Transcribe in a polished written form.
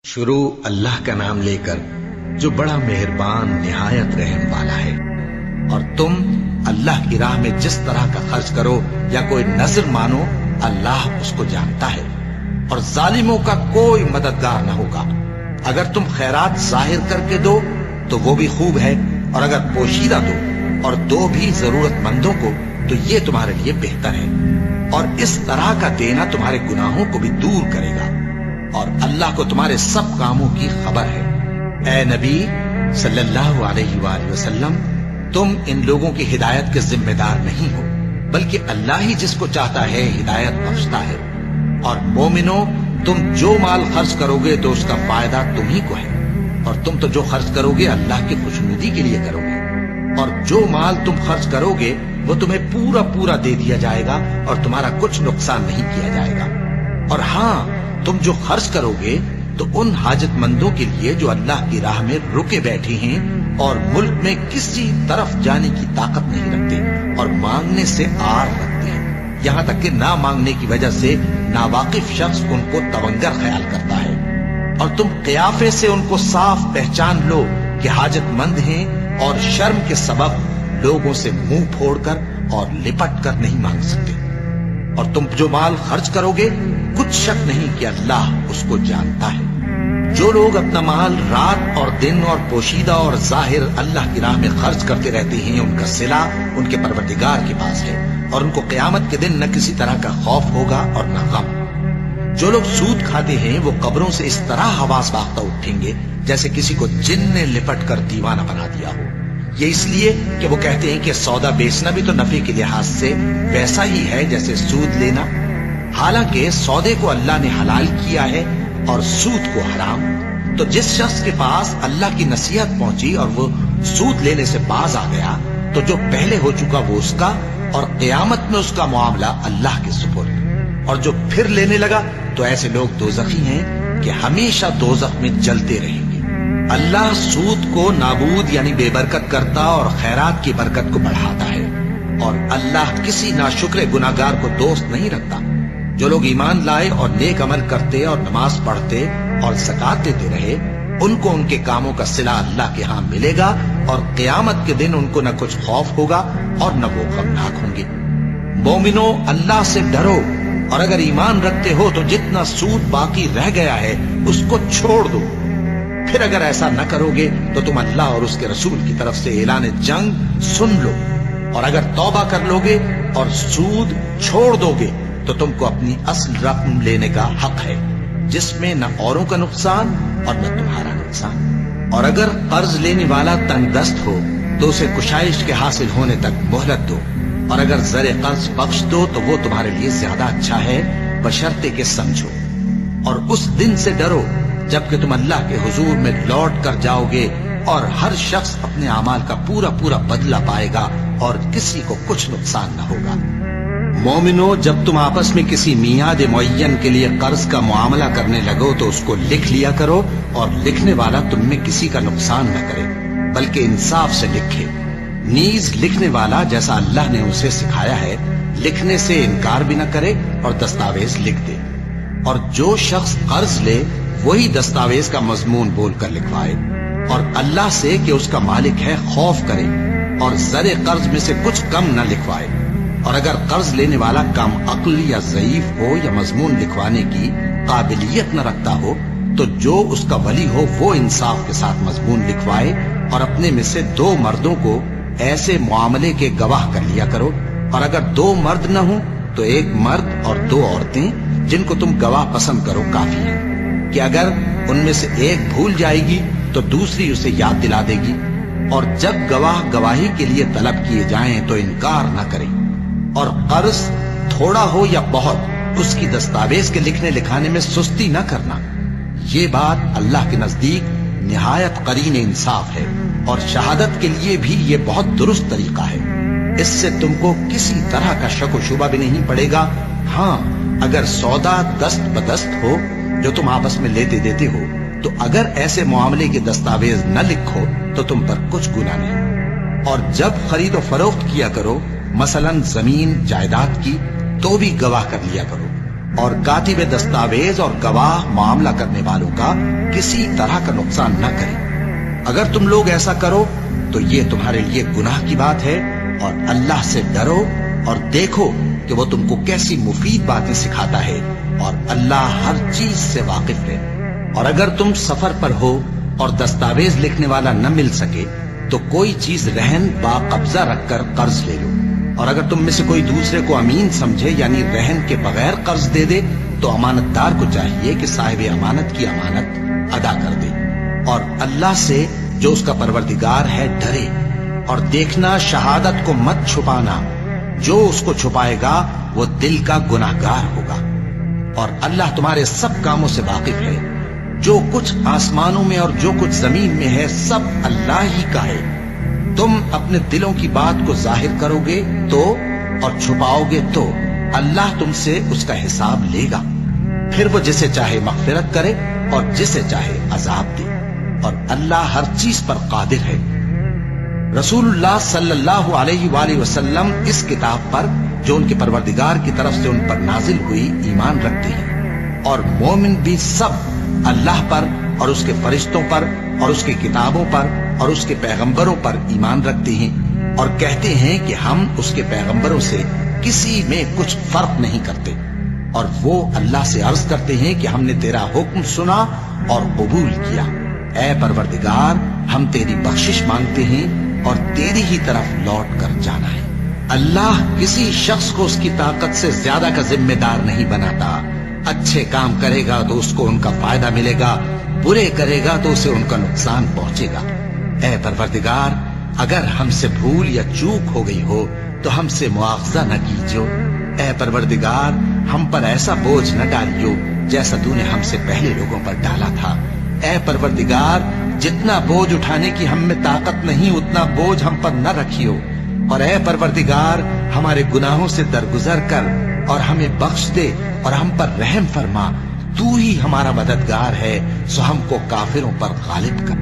شروع اللہ کا نام لے کر جو بڑا مہربان نہایت رحم والا ہے۔ اور تم اللہ کی راہ میں جس طرح کا خرچ کرو یا کوئی نذر مانو، اللہ اس کو جانتا ہے، اور ظالموں کا کوئی مددگار نہ ہوگا۔ اگر تم خیرات ظاہر کر کے دو تو وہ بھی خوب ہے، اور اگر پوشیدہ دو اور دو بھی ضرورت مندوں کو تو یہ تمہارے لیے بہتر ہے، اور اس طرح کا دینا تمہارے گناہوں کو بھی دور کرے گا، اور اللہ کو تمہارے سب کاموں کی خبر ہے۔ اے نبی صلی اللہ علیہ وآلہ وسلم، تم ان لوگوں کی ہدایت کے ذمہ دار نہیں ہو، بلکہ اللہ ہی جس کو چاہتا ہے ہدایت بخشتا ہے۔ اور مومنو، تم جو مال خرچ کرو گے تو اس کا فائدہ تم ہی کو ہے، اور تم تو جو خرچ کرو گے اللہ کی خوشنودی کے لیے کرو گے، اور جو مال تم خرچ کرو گے وہ تمہیں پورا پورا دے دیا جائے گا، اور تمہارا کچھ نقصان نہیں کیا جائے گا۔ اور ہاں، تم جو خرچ کرو گے تو ان حاجت مندوں کے لیے جو اللہ کی راہ میں رکے بیٹھے ہیں اور ملک میں کسی طرف جانے کی طاقت نہیں رکھتے اور مانگنے سے آر رکھتے ہیں، یہاں تک کہ نہ مانگنے کی وجہ سے ناواقف شخص ان کو تونگر خیال کرتا ہے، اور تم قیافے سے ان کو صاف پہچان لو کہ حاجت مند ہیں، اور شرم کے سبب لوگوں سے منہ پھوڑ کر اور لپٹ کر نہیں مانگ سکتے۔ اور تم جو مال خرچ کرو گے کچھ شک نہیں کہ اللہ اس کو جانتا ہے۔ جو لوگ اپنا مال رات اور دن اور پوشیدہ اور ظاہر اللہ کی راہ میں خرچ کرتے رہتے ہیں، ان کا صلہ ان کے پروردگار کے پاس ہے، اور ان کو قیامت کے دن نہ کسی طرح کا خوف ہوگا اور نہ غم۔ جو لوگ سود کھاتے ہیں وہ قبروں سے اس طرح حواس باختہ اٹھیں گے جیسے کسی کو جن نے لپٹ کر دیوانہ بنا دیا ہو۔ یہ اس لیے کہ وہ کہتے ہیں کہ سودا بیچنا بھی تو نفع کے لحاظ سے ویسا ہی ہے جیسے سود لینا، حالانکہ سودے کو اللہ نے حلال کیا ہے اور سود کو حرام۔ تو جس شخص کے پاس اللہ کی نصیحت پہنچی اور وہ سود لینے سے باز آ گیا تو جو پہلے ہو چکا وہ اس کا، اور قیامت میں اس کا معاملہ اللہ کے سپرد۔ اور جو پھر لینے لگا تو ایسے لوگ دوزخی ہیں کہ ہمیشہ دوزخ میں جلتے رہیں گے۔ اللہ سود کو نابود یعنی بے برکت کرتا اور خیرات کی برکت کو بڑھاتا ہے، اور اللہ کسی ناشکر گناہگار کو دوست نہیں رکھتا۔ جو لوگ ایمان لائے اور نیک عمل کرتے اور نماز پڑھتے اور زکات دیتے رہے، ان کو ان کے کاموں کا صلہ اللہ کے ہاں ملے گا، اور قیامت کے دن ان کو نہ کچھ خوف ہوگا اور نہ وہ غمناک ہوں گے۔ مومنو، اللہ سے ڈرو، اور اگر ایمان رکھتے ہو تو جتنا سود باقی رہ گیا ہے اس کو چھوڑ دو۔ پھر اگر ایسا نہ کرو گے تو تم اللہ اور اس کے رسول کی طرف سے اعلان جنگ سن لو، اور اگر توبہ کر لو گے اور سود چھوڑ دو گے تو تم کو اپنی اصل رقم لینے کا حق ہے، جس میں نہ اوروں کا نقصان اور نہ تمہارا نقصان۔ اور اگر قرض لینے والا تنگ دست ہو تو اسے کشائش کے حاصل ہونے تک مہلت دو، اور اگر زر قرض بخش دو تو وہ تمہارے لیے زیادہ اچھا ہے، بشرطے کہ سمجھو۔ اور اس دن سے ڈرو جبکہ تم اللہ کے حضور میں لوٹ کر جاؤ گے، اور ہر شخص اپنے اعمال کا پورا پورا بدلہ پائے گا، اور کسی کو کچھ نقصان نہ ہوگا۔ مومنو، جب تم آپس میں کسی میعاد معین کے لیے قرض کا معاملہ کرنے لگو تو اس کو لکھ لیا کرو، اور لکھنے والا تم میں کسی کا نقصان نہ کرے بلکہ انصاف سے لکھے۔ نیز لکھنے والا جیسا اللہ نے اسے سکھایا ہے لکھنے سے انکار بھی نہ کرے اور دستاویز لکھ دے، اور جو شخص قرض لے وہی دستاویز کا مضمون بول کر لکھوائے، اور اللہ سے کہ اس کا مالک ہے خوف کرے، اور زر قرض میں سے کچھ کم نہ لکھوائے۔ اور اگر قرض لینے والا کم عقل یا ضعیف ہو یا مضمون لکھوانے کی قابلیت نہ رکھتا ہو تو جو اس کا ولی ہو وہ انصاف کے ساتھ مضمون لکھوائے، اور اپنے میں سے 2 مردوں کو ایسے معاملے کے گواہ کر لیا کرو، اور اگر 2 مرد نہ ہوں تو 1 مرد اور 2 عورتیں جن کو تم گواہ پسند کرو کافی ہیں، کہ اگر ان میں سے ایک بھول جائے گی تو دوسری اسے یاد دلا دے گی۔ اور جب گواہ گواہی کے لیے طلب کیے جائیں تو انکار نہ کریں، اور قرض تھوڑا ہو یا بہت اس کی دستاویز کے لکھنے لکھانے میں سستی نہ کرنا۔ یہ بات اللہ کے نزدیک نہایت قرین انصاف ہے، اور شہادت کے لیے بھی یہ بہت درست طریقہ ہے۔ اس سے تم کو کسی طرح کا شک و شبہ بھی نہیں پڑے گا۔ ہاں، اگر سودا دست بدست ہو جو تم آپس میں لیتے دیتے ہو تو اگر ایسے معاملے کے دستاویز نہ لکھو تو تم پر کچھ گناہ نہیں۔ اور جب خرید و فروخت کیا کرو، مثلا زمین جائیداد کی، تو بھی گواہ کر لیا کرو۔ اور کاتب دستاویز اور گواہ معاملہ کرنے والوں کا کسی طرح کا نقصان نہ کریں۔ اگر تم لوگ ایسا کرو تو یہ تمہارے لیے گناہ کی بات ہے، اور اللہ سے ڈرو اور دیکھو کہ وہ تم کو کیسی مفید باتیں سکھاتا ہے، اور اللہ ہر چیز سے واقف ہے۔ اور اگر تم سفر پر ہو اور دستاویز لکھنے والا نہ مل سکے تو کوئی چیز رہن با قبضہ رکھ کر قرض لے لو، اور اگر تم میں سے کوئی دوسرے کو امین سمجھے یعنی رہن کے بغیر قرض دے دے تو امانت دار کو چاہیے کہ صاحب امانت کی امانت ادا کر دے، اور اللہ سے جو اس کا پروردگار ہے ڈرے، اور دیکھنا شہادت کو مت چھپانا، جو اس کو چھپائے گا وہ دل کا گناہگار ہوگا، اور اللہ تمہارے سب کاموں سے واقف ہے۔ جو کچھ آسمانوں میں اور جو کچھ زمین میں ہے سب اللہ ہی کا ہے۔ تم اپنے دلوں کی بات کو ظاہر کرو گے تو اور چھپاؤ گے تو اللہ تم سے اس کا حساب لے گا، پھر وہ جسے چاہے مغفرت کرے اور جسے چاہے عذاب دے، اور اللہ ہر چیز پر قادر ہے۔ رسول اللہ صلی اللہ علیہ وآلہ وسلم اس کتاب پر جو ان کے پروردگار کی طرف سے ان پر نازل ہوئی ایمان رکھتے ہیں، اور مومن بھی سب اللہ پر اور اس کے فرشتوں پر اور اس کی کتابوں پر اور اس کے پیغمبروں پر ایمان رکھتے ہیں، اور کہتے ہیں کہ ہم اس کے پیغمبروں سے کسی میں کچھ فرق نہیں کرتے، اور وہ اللہ سے عرض کرتے ہیں کہ ہم نے تیرا حکم سنا اور قبول کیا۔ اے پروردگار، ہم تیری بخشش مانگتے ہیں اور تیری ہی طرف لوٹ کر جانا ہے۔ اللہ کسی شخص کو اس کی طاقت سے زیادہ کا ذمہ دار نہیں بناتا۔ اچھے کام کرے گا تو اس کو ان کا فائدہ ملے گا، برے کرے گا تو اسے ان کا نقصان پہنچے گا۔ اے پروردگار، اگر ہم سے بھول یا چوک ہو گئی ہو تو ہم سے مواخذہ نہ کیجو۔ اے پروردگار، ہم پر ایسا بوجھ نہ ڈالیو جیسا تو نے ہم سے پہلے لوگوں پر ڈالا تھا۔ اے پروردگار، جتنا بوجھ اٹھانے کی ہم میں طاقت نہیں اتنا بوجھ ہم پر نہ رکھیو، اور اے پروردگار، ہمارے گناہوں سے درگزر کر اور ہمیں بخش دے اور ہم پر رحم فرما۔ تو ہی ہمارا مددگار ہے، سو ہم کو کافروں پر غالب کر۔